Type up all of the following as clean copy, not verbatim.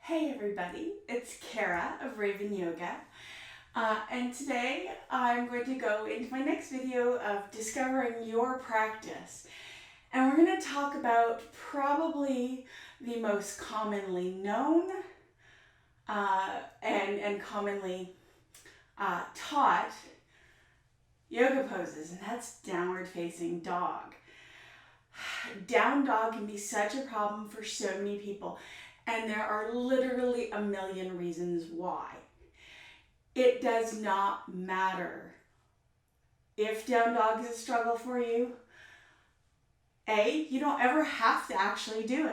Hey everybody, it's Kara of Raevynn Yoga, and today I'm going to go into my next video of discovering your practice. And we're going to talk about probably the most commonly known and commonly taught yoga poses, and that's downward facing dog. Down dog can be such a problem for so many people. And there are literally a million reasons why. It does not matter if down dog is a struggle for you. You don't ever have to actually do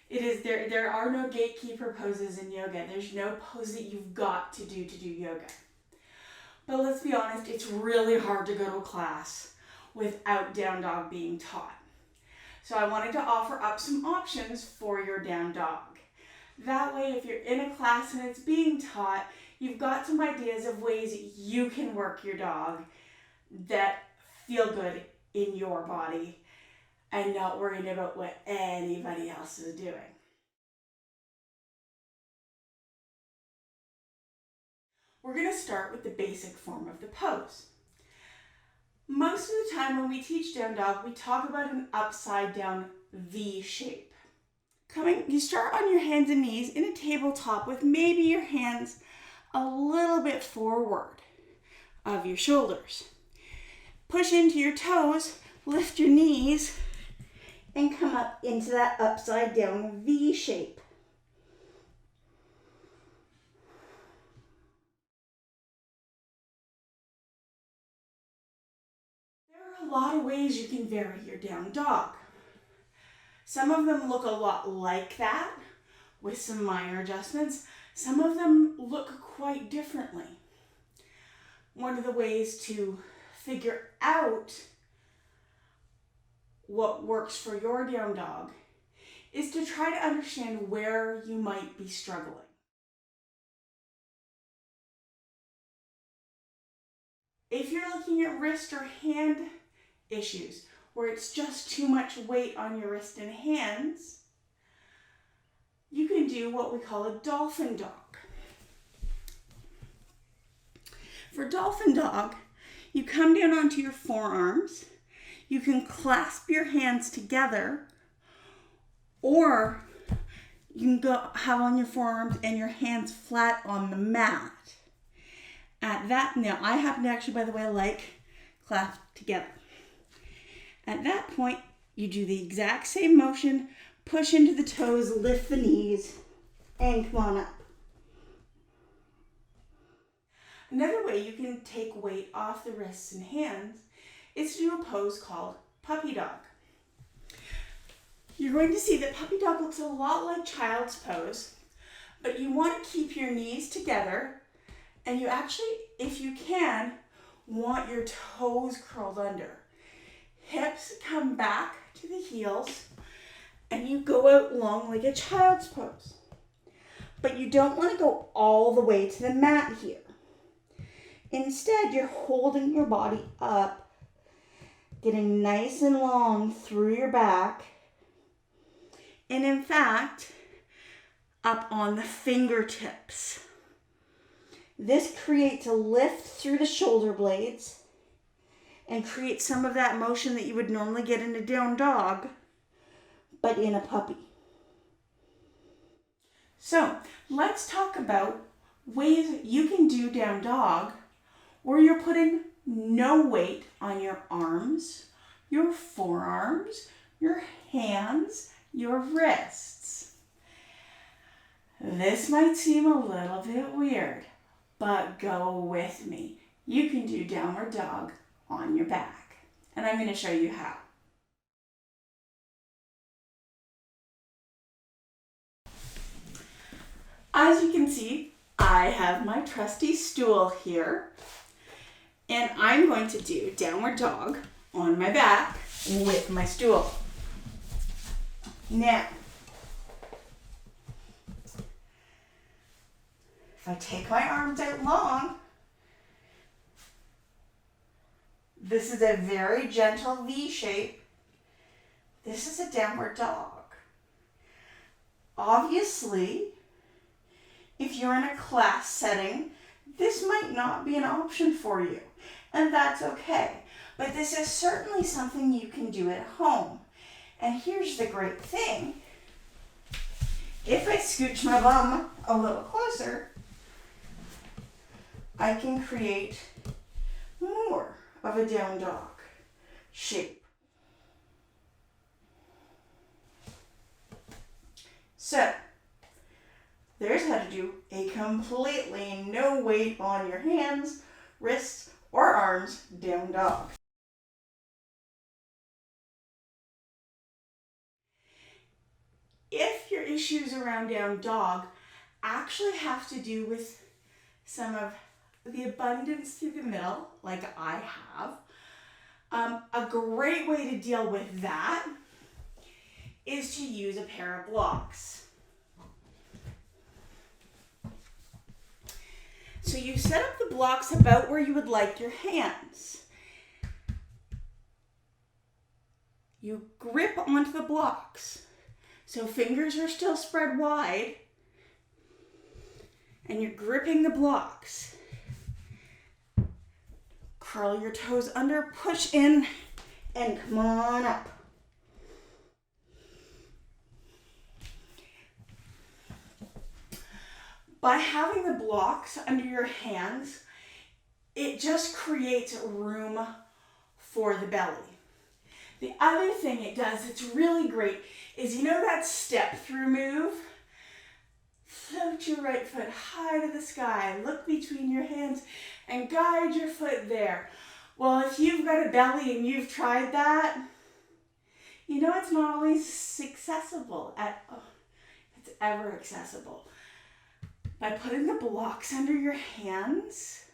it. There are no gatekeeper poses in yoga. There's no pose that you've got to do yoga. But let's be honest, it's really hard to go to a class without down dog being taught. So I wanted to offer up some options for your down dog. That way, if you're in a class and it's being taught, you've got some ideas of ways you can work your dog that feel good in your body and not worrying about what anybody else is doing. We're going to start with the basic form of the pose. Most of the time when we teach down dog, we talk about an upside down V shape. You start on your hands and knees in a tabletop with maybe your hands a little bit forward of your shoulders. Push into your toes, lift your knees, and come up into that upside down V shape. A lot of ways you can vary your down dog. Some of them look a lot like that with some minor adjustments. Some of them look quite differently. One of the ways to figure out what works for your down dog is to try to understand where you might be struggling. If you're looking at wrist or hand issues, where it's just too much weight on your wrist and hands, you can do what we call a dolphin dog. For dolphin dog, you come down onto your forearms. You can clasp your hands together, or you can have on your forearms and your hands flat on the mat. Now I happen to actually, by the way, like clasped together. At that point, you do the exact same motion, push into the toes, lift the knees, and come on up. Another way you can take weight off the wrists and hands is to do a pose called puppy dog. You're going to see that puppy dog looks a lot like child's pose, but you want to keep your knees together, and you actually, if you can, want your toes curled under. Hips come back to the heels, and you go out long like a child's pose. But you don't want to go all the way to the mat here. Instead, you're holding your body up, getting nice and long through your back, and in fact, up on the fingertips. This creates a lift through the shoulder blades and create some of that motion that you would normally get in a down dog, but in a puppy. So let's talk about ways you can do down dog where you're putting no weight on your arms, your forearms, your hands, your wrists. This might seem a little bit weird, but go with me. You can do downward dog on your back, and I'm going to show you how. As you can see, I have my trusty stool here, and I'm going to do downward dog on my back with my stool. Now, if I take my arms out long, this is a very gentle V shape. This is a downward dog. Obviously, if you're in a class setting, this might not be an option for you, and that's okay. But this is certainly something you can do at home. And here's the great thing. If I scooch my bum a little closer, I can create more of a down dog shape. So, there's how to do a completely no weight on your hands, wrists, or arms down dog. If your issues around down dog actually have to do with some of the abundance through the middle, like I have, a great way to deal with that is to use a pair of blocks. So you set up the blocks about where you would like your hands. You grip onto the blocks. So fingers are still spread wide, and you're gripping the blocks. Curl your toes under, push in, and come on up. By having the blocks under your hands, it just creates room for the belly. The other thing it does that's really great is, you know that step through move? Float your right foot high to the sky, look between your hands, and guide your foot there. Well, if you've got a belly and you've tried that, you know it's not always accessible. It's ever accessible. By putting the blocks under your hands,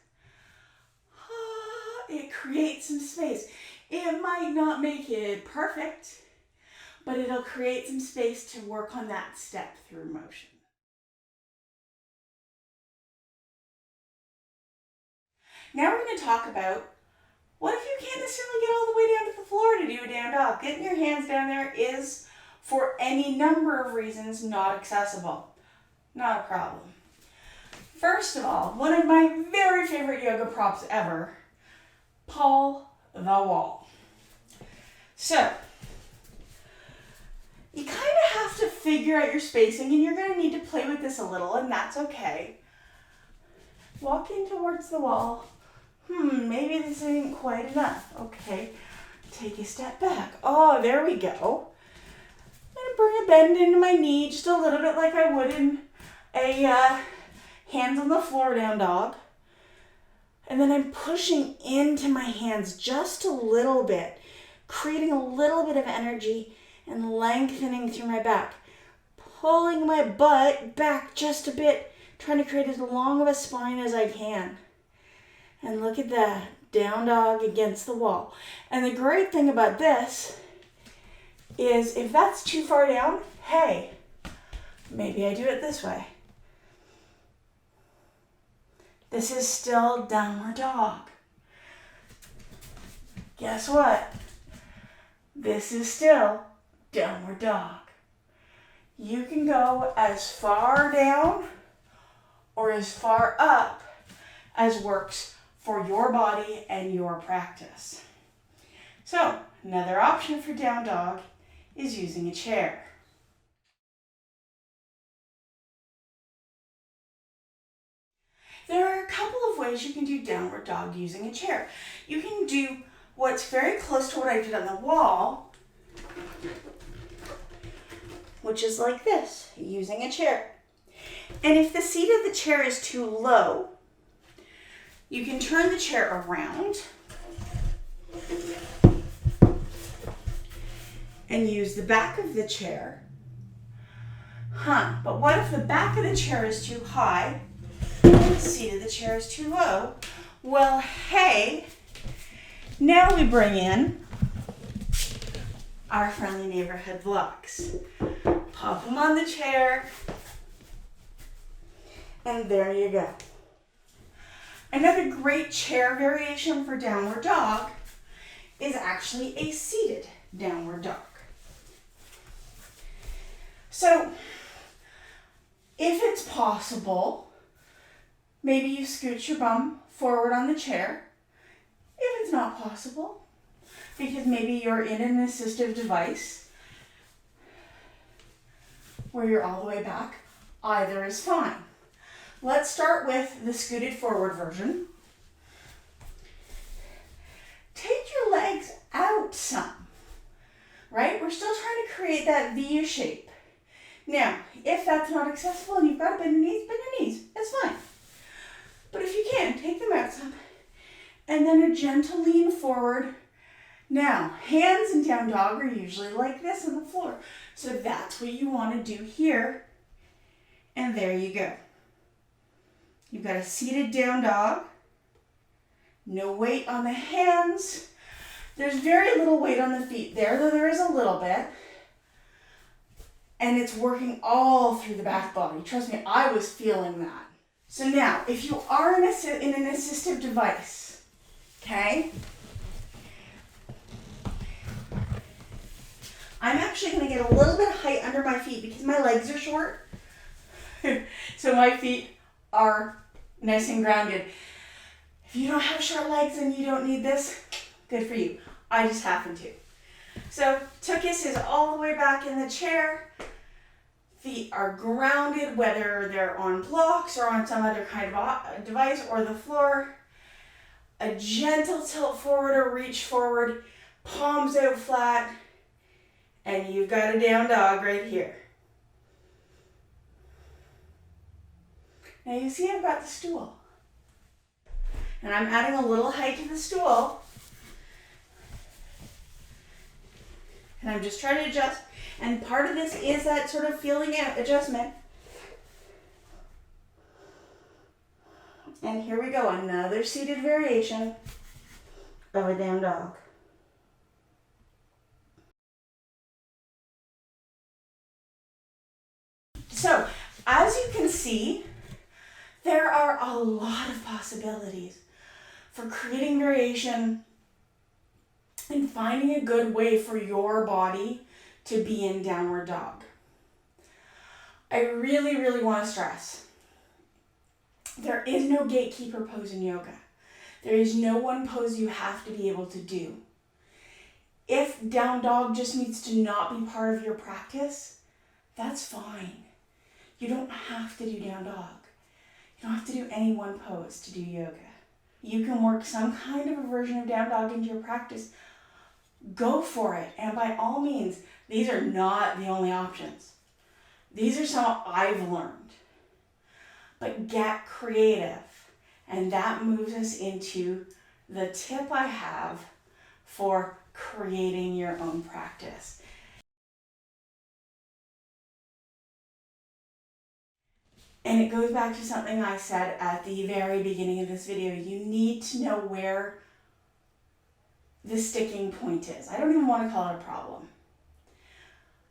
it creates some space. It might not make it perfect, but it'll create some space to work on that step through motion. Now we're going to talk about, what if you can't necessarily get all the way down to the floor to do a down dog? Getting your hands down there is, for any number of reasons, not accessible. Not a problem. First of all, one of my very favorite yoga props ever, pull the wall. So, you kind of have to figure out your spacing, and you're going to need to play with this a little, and that's okay. Walk in towards the wall. Maybe this isn't quite enough. Okay, take a step back. Oh, there we go. I'm going to bring a bend into my knee, just a little bit like I would in a hands on the floor down dog. And then I'm pushing into my hands just a little bit, creating a little bit of energy and lengthening through my back. Pulling my butt back just a bit, trying to create as long of a spine as I can. And look at that, down dog against the wall. And the great thing about this is, if that's too far down, hey, maybe I do it this way. This is still downward dog. Guess what? This is still downward dog. You can go as far down or as far up as works for your body and your practice. So, another option for down dog is using a chair. There are a couple of ways you can do downward dog using a chair. You can do what's very close to what I did on the wall, which is like this, using a chair. And if the seat of the chair is too low, you can turn the chair around and use the back of the chair. But what if the back of the chair is too high? The seat of the chair is too low. Well, hey, now we bring in our friendly neighborhood blocks. Pop them on the chair, and there you go. Another great chair variation for downward dog is actually a seated downward dog. So, If it's possible, maybe you scoot your bum forward on the chair. If it's not possible, because maybe you're in an assistive device where you're all the way back, either is fine. Let's start with the scooted forward version. Take your legs out some, right? We're still trying to create that V shape. Now, if that's not accessible and you've got to bend your knees, bend your knees. That's fine. But if you can, take them out some. And then a gentle lean forward. Now, hands in down dog are usually like this on the floor. So that's what you want to do here. And there you go. You've got a seated down dog. No weight on the hands. There's very little weight on the feet there, though there is a little bit. And it's working all through the back body. Trust me, I was feeling that. So now, if you are in an assistive device, okay? I'm actually going to get a little bit of height under my feet because my legs are short. So my feet are nice and grounded. If you don't have short legs and you don't need this, good for you. I just happen to. So Tukis is all the way back in the chair. Feet are grounded, whether they're on blocks or on some other kind of device or the floor. A gentle tilt forward or reach forward, palms out flat, and you've got a down dog right here. Now you see I've got the stool. And I'm adding a little height to the stool. And I'm just trying to adjust. And part of this is that sort of feeling out adjustment. And here we go, another seated variation of a down dog. So, as you can see, there are a lot of possibilities for creating variation and finding a good way for your body to be in downward dog. I really, really want to stress, there is no gatekeeper pose in yoga. There is no one pose you have to be able to do. If down dog just needs to not be part of your practice, that's fine. You don't have to do down dog. You don't have to do any one pose to do yoga. You can work some kind of a version of down dog into your practice. Go for it. And by all means, these are not the only options. These are some I've learned. But get creative. And that moves us into the tip I have for creating your own practice. And it goes back to something I said at the very beginning of this video. You need to know where the sticking point is. I don't even want to call it a problem.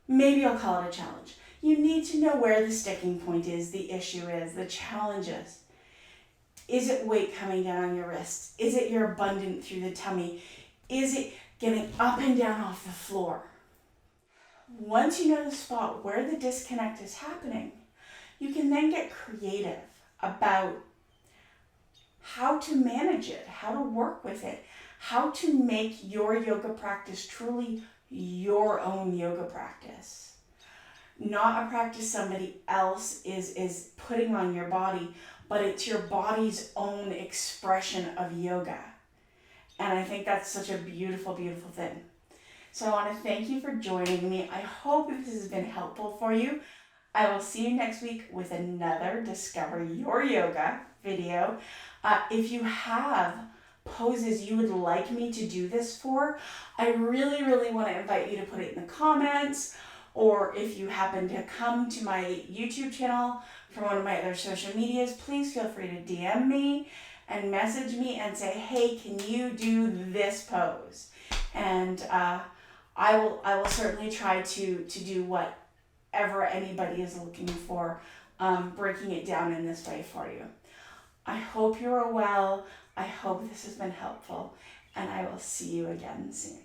Maybe I'll call it a challenge. You need to know where the sticking point is, the issue is, the challenge is. Is it weight coming down on your wrists? Is it your abundant through the tummy? Is it getting up and down off the floor? Once you know the spot where the disconnect is happening, you can then get creative about how to manage it, how to work with it, how to make your yoga practice truly your own yoga practice. Not a practice somebody else is putting on your body, but it's your body's own expression of yoga. And I think that's such a beautiful, beautiful thing. So I want to thank you for joining me. I hope this has been helpful for you. I will see you next week with another Discover Your Yoga video. If you have poses you would like me to do this for, I really, really want to invite you to put it in the comments, or if you happen to come to my YouTube channel from one of my other social medias, please feel free to DM me and message me and say, hey, can you do this pose? And I will certainly try to do whatever anybody is looking for, breaking it down in this way for you. I hope you are well. I hope this has been helpful, and I will see you again soon.